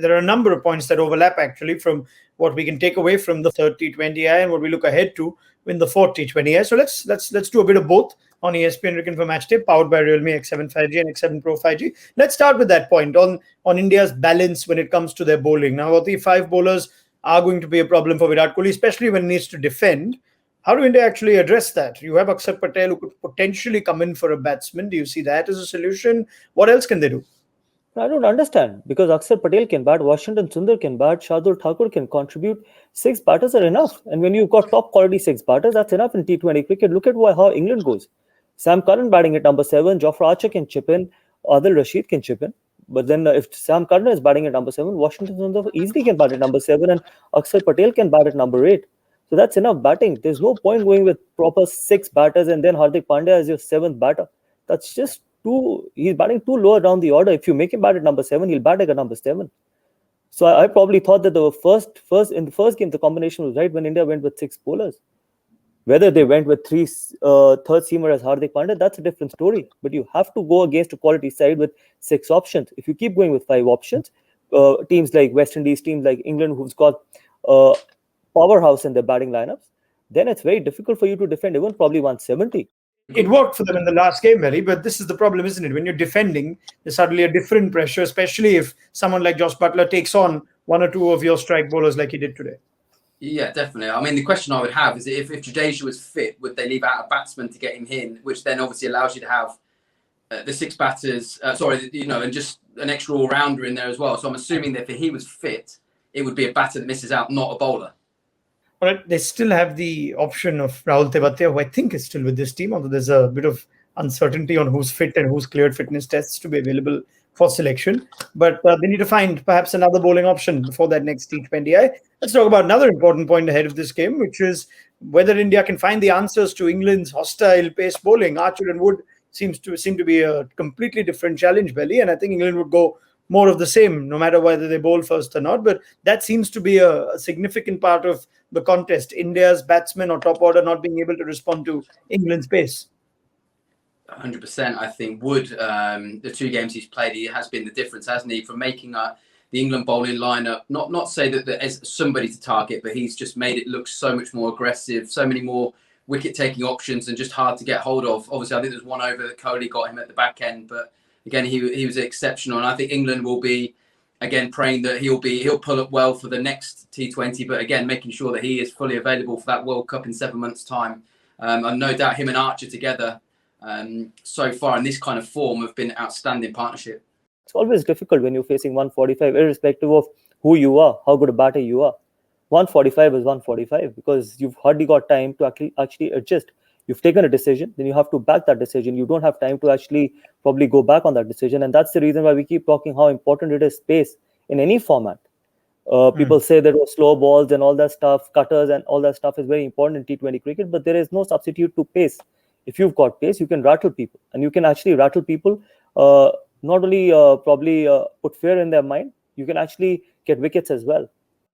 there are a number of points that overlap actually from what we can take away from the third T20I and what we look ahead to in the fourth T20I. So let's do a bit of both on ESPN Cricinfo Matchday, powered by Realme X7 5G and X7 Pro 5G. Let's start with that point on India's balance when it comes to their bowling. Now, the five bowlers are going to be a problem for Virat Kohli, especially when he needs to defend. How do India actually address that? You have Akshar Patel who could potentially come in for a batsman. Do you see that as a solution? What else can they do? I don't understand, because Akshar Patel can bat, Washington Sundar can bat, Shardul Thakur can contribute. 6 batters are enough. And when you've got top quality 6 batters, that's enough in T20 cricket. Look at how England goes. Sam Curran batting at number 7, Jofra Archer can chip in, Adil Rashid can chip in. But then if Sam Curran is batting at number 7, Washington Sundar easily can bat at number 7 and Akshar Patel can bat at number 8. So that's enough batting. There's no point going with proper 6 batters and then Hardik Pandya as your 7th batter. That's just he's batting too lower down the order. If you make him bat at number 7, he'll bat at number 7. So I probably thought that in the first game, the combination was right when India went with 6 bowlers. Whether they went with 3 third seamer as Hardik Pandya, that's a different story. But you have to go against a quality side with 6 options. If you keep going with 5 options, teams like West Indies, teams like England, who's got powerhouse in their batting lineups, then it's very difficult for you to defend even probably 170. It worked for them in the last game, Belly, but this is the problem, isn't it? When you're defending, there's suddenly a different pressure, especially if someone like Josh Butler takes on 1 or 2 of your strike bowlers like he did today. Yeah, definitely. I mean, the question I would have is if Jadeja was fit, would they leave out a batsman to get him in, which then obviously allows you to have the 6 batters, and just an extra all-rounder in there as well. So I'm assuming that if he was fit, it would be a batter that misses out, not a bowler. But they still have the option of Rahul Tewatia, who I think is still with this team, although there's a bit of uncertainty on who's fit and who's cleared fitness tests to be available for selection. But they need to find perhaps another bowling option before that next T20I. Let's talk about another important point ahead of this game, which is whether India can find the answers to England's hostile pace bowling. Archer and Wood seem to be a completely different challenge, Belly, and I think England would go more of the same, no matter whether they bowl first or not. But that seems to be a significant part of the contest. India's batsmen or top order not being able to respond to England's pace. 100%. I think Wood, the 2 games he's played, he has been the difference, hasn't he? From making the England bowling lineup, not say that there's somebody to target, but he's just made it look so much more aggressive, so many more wicket-taking options and just hard to get hold of. Obviously, I think there's one over that Kohli got him at the back end, but again, he was exceptional. And I think England will be, again, praying that he'll pull up well for the next T20, but again, making sure that he is fully available for that World Cup in 7 months' time. And no doubt him and Archer together so far in this kind of form have been an outstanding partnership. It's always difficult when you're facing 145, irrespective of who you are, how good a batter you are. 145 is 145 because you've hardly got time to actually adjust. You've taken a decision, then you have to back that decision. You don't have time to actually probably go back on that decision. And that's the reason why we keep talking how important it is pace in any format. People say that slow balls and all that stuff, cutters and all that stuff is very important in T20 cricket, but there is no substitute to pace. If you've got pace, you can rattle people. And you can actually rattle people, not only probably put fear in their mind, you can actually get wickets as well.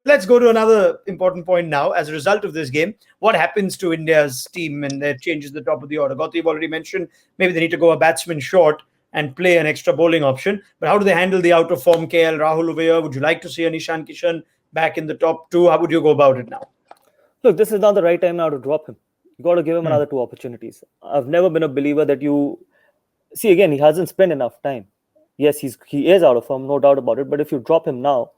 Let's go to another important point now. As a result of this game, what happens to India's team and their changes at the top of the order? Gautam, you've already mentioned maybe they need to go a batsman short and play an extra bowling option. But how do they handle the out of form KL Rahul over here? Would you like to see a Nishan Kishan back in the top 2? How would you go about it now? Look, this is not the right time now to drop him. You got to give him another 2 opportunities. I've never been a believer that you see, again, he hasn't spent enough time. Yes, he is out of form, no doubt about it. But if you drop him now,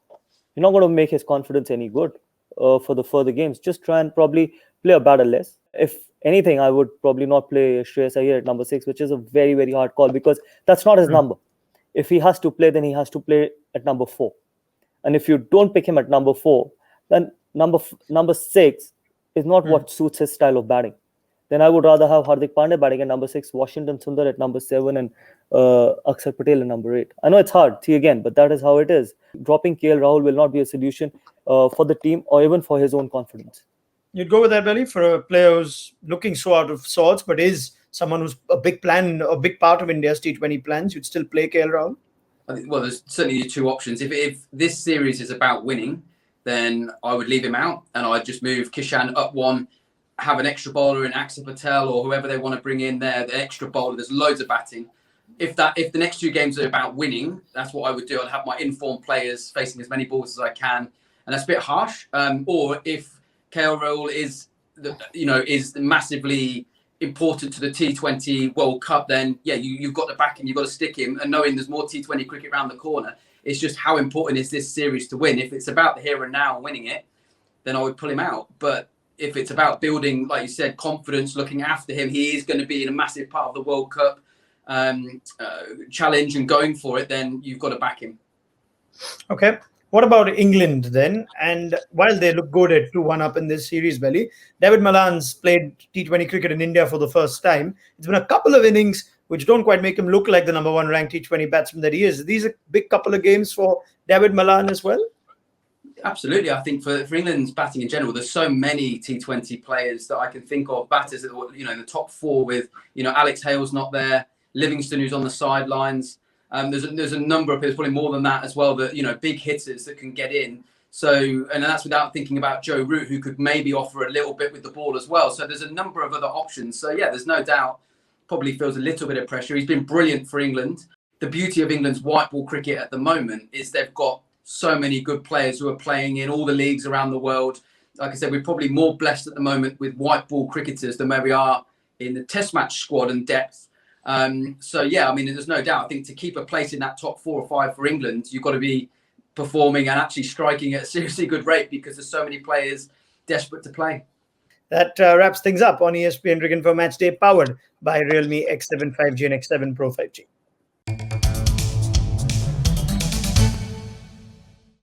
you're not going to make his confidence any good for the further games. Just try and probably play a batter less. If anything, I would probably not play Shreyas Iyer at number 6, which is a very, very hard call because that's not his number. If he has to play, then he has to play at number 4. And if you don't pick him at number 4, then number 6 is not what suits his style of batting. Then I would rather have Hardik Pandya batting at number 6, Washington Sundar at number 7, and Akshar Patel at number 8. I know it's hard, see again, but that is how it is. Dropping KL Rahul will not be a solution for the team or even for his own confidence. You'd go with that, Belly, for a player who's looking so out of sorts, but is someone who's a big part of India's T20 plans. You'd still play KL Rahul? I think, well, there's certainly 2 options. If this series is about winning, then I would leave him out and I'd just move Kishan up 1, have an extra bowler in Akshar Patel or whoever they want to bring in there, the extra bowler. There's loads of batting. if the next 2 games are about winning, that's what I would do. I'd have my informed players facing as many balls as I can, and that's a bit harsh. Or if KL Rahul is massively important to the T20 World Cup, then yeah, you've got to back him, you've got to stick him, and knowing there's more T20 cricket around the corner, it's just how important is this series to win. If it's about the here and now and winning it, then I would pull him out. But if it's about building, like you said, confidence, looking after him, he is going to be in a massive part of the World Cup challenge and going for it, then you've got to back him. Okay. What about England then? And while they look good at 2-1 up in this series, Belly, David Malan's played T20 cricket in India for the first time. It's been a couple of innings which don't quite make him look like the number 1 ranked T20 batsman that he is. These are big couple of games for David Malan as well. Absolutely. I think for England's batting in general, there's so many T20 players that I can think of, batters that in the top 4 with, Alex Hale's not there, Livingston who's on the sidelines. There's a number of players, probably more than that as well, that, big hitters that can get in. So, and that's without thinking about Joe Root, who could maybe offer a little bit with the ball as well. So there's a number of other options. So yeah, there's no doubt, probably feels a little bit of pressure. He's been brilliant for England. The beauty of England's white ball cricket at the moment is they've got so many good players who are playing in all the leagues around the world. Like I said, we're probably more blessed at the moment with white ball cricketers than where we are in the test match squad and depth. So yeah, I mean, there's no doubt. I think to keep a place in that top 4 or 5 for England, you've got to be performing and actually striking at a seriously good rate because there's so many players desperate to play. That wraps things up on ESPN Cricinfo Match Day, powered by Realme X7 5G and X7 Pro 5G.